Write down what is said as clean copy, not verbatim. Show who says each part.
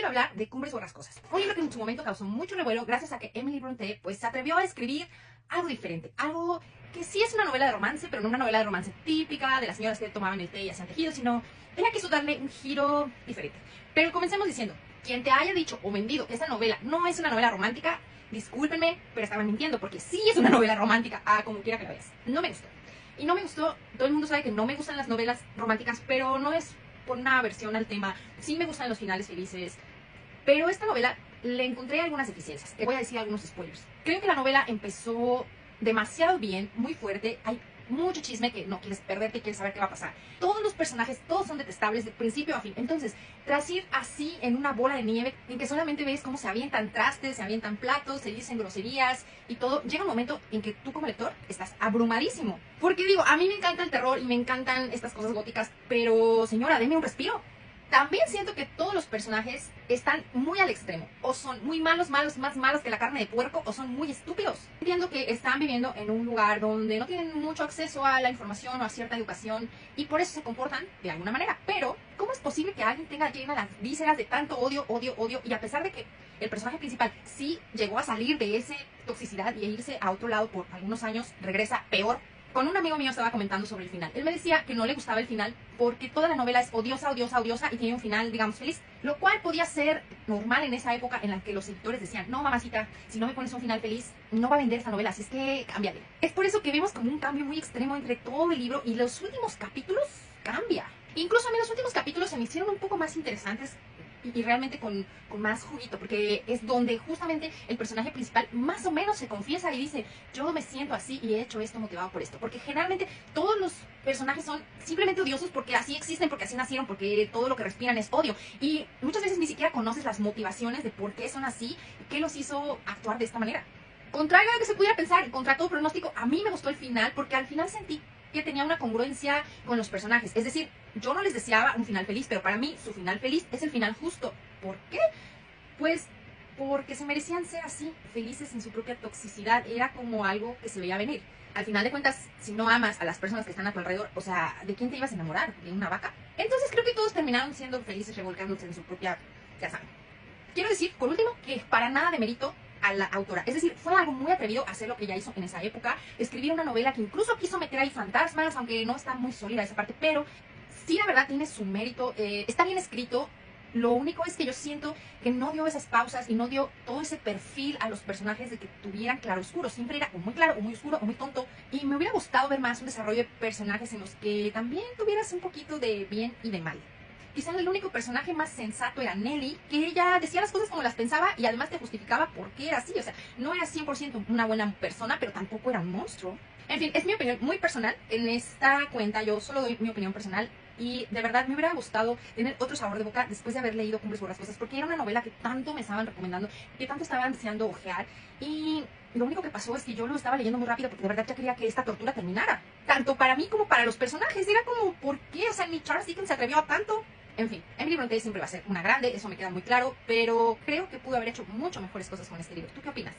Speaker 1: quiero hablar de Cumbres Borrascosas, un libro que en su momento causó mucho revuelo gracias a que Emily Brontë pues se atrevió a escribir algo diferente, algo que sí es una novela de romance, pero no una novela de romance típica de las señoras que tomaban el té y hacían tejido, sino ella quiso darle un giro diferente. Pero comencemos diciendo, quien te haya dicho o vendido que esta novela no es una novela romántica, discúlpenme, pero estaban mintiendo, porque sí es una novela romántica, como quiera que la veas. No me gustó. Y no me gustó, todo el mundo sabe que no me gustan las novelas románticas, pero no es por una aversión al tema. Sí me gustan los finales felices, pero esta novela le encontré algunas deficiencias. Te voy a decir algunos spoilers. Creo que la novela empezó demasiado bien, muy fuerte. Hay mucho chisme que no quieres perderte, quieres saber qué va a pasar. Todos los personajes, todos son detestables de principio a fin. Entonces, tras ir así en una bola de nieve, en que solamente ves cómo se avientan trastes, se avientan platos, se dicen groserías y todo, llega un momento en que tú como lector estás abrumadísimo. Porque digo, a mí me encanta el terror y me encantan estas cosas góticas, pero señora, denme un respiro. También siento que todos los personajes están muy al extremo. O son muy malos, más malos que la carne de puerco, o son muy estúpidos. Entiendo que están viviendo en un lugar donde no tienen mucho acceso a la información o a cierta educación y por eso se comportan de alguna manera. Pero, ¿cómo es posible que alguien tenga llenas las vísceras de tanto odio, y a pesar de que el personaje principal sí llegó a salir de esa toxicidad y a irse a otro lado por algunos años, regresa peor? Con un amigo mío estaba comentando sobre el final. Él me decía que no le gustaba el final porque toda la novela es odiosa y tiene un final, digamos, feliz. Lo cual podía ser normal en esa época en la que los editores decían, no, mamacita, si no me pones un final feliz, no va a vender esta novela, así es que cámbiale. Es por eso que vemos como un cambio muy extremo entre todo el libro y los últimos capítulos cambia. Incluso a mí los últimos capítulos se me hicieron un poco más interesantes y realmente con más juguito, porque es donde justamente el personaje principal más o menos se confiesa y dice, yo me siento así y he hecho esto motivado por esto, porque generalmente todos los personajes son simplemente odiosos porque así existen, porque así nacieron, porque todo lo que respiran es odio, y muchas veces ni siquiera conoces las motivaciones de por qué son así y qué los hizo actuar de esta manera. Contrario a lo que se pudiera pensar, contra todo pronóstico, a mí me gustó el final porque al final sentí que tenía una congruencia con los personajes. Es decir, yo no les deseaba un final feliz, pero para mí su final feliz es el final justo. ¿Por qué? Pues porque se merecían ser así, felices en su propia toxicidad. Era como algo que se veía venir. Al final de cuentas, si no amas a las personas que están a tu alrededor, o sea, ¿de quién te ibas a enamorar? ¿De una vaca? Entonces creo que todos terminaron siendo felices revolcándose en su propia, ya saben. Quiero decir, por último, que para nada de mérito a la autora. Es decir, fue algo muy atrevido hacer lo que ella hizo en esa época, escribir una novela que incluso quiso meter ahí fantasmas, aunque no está muy sólida esa parte, pero sí, la verdad, tiene su mérito, está bien escrito. Lo único es que yo siento que no dio esas pausas y no dio todo ese perfil a los personajes de que tuvieran claroscuro. Siempre era o muy claro, o muy oscuro, o muy tonto. Y me hubiera gustado ver más un desarrollo de personajes en los que también tuvieras un poquito de bien y de mal. Quizá el único personaje más sensato era Nelly, que ella decía las cosas como las pensaba y además te justificaba por qué era así. O sea, no era 100% una buena persona, pero tampoco era un monstruo. En fin, es mi opinión muy personal. En esta cuenta yo solo doy mi opinión personal y de verdad me hubiera gustado tener otro sabor de boca después de haber leído Cumbres Borrascosas, porque era una novela que tanto me estaban recomendando, que tanto estaban deseando ojear, y lo único que pasó es que yo lo estaba leyendo muy rápido porque de verdad ya quería que esta tortura terminara. Tanto para mí como para los personajes. Era como, ¿por qué? O sea, ni Charles Dickens se atrevió a tanto. En fin, Emily Brontë siempre va a ser una grande, eso me queda muy claro, pero creo que pudo haber hecho mucho mejores cosas con este libro. ¿Tú qué opinas?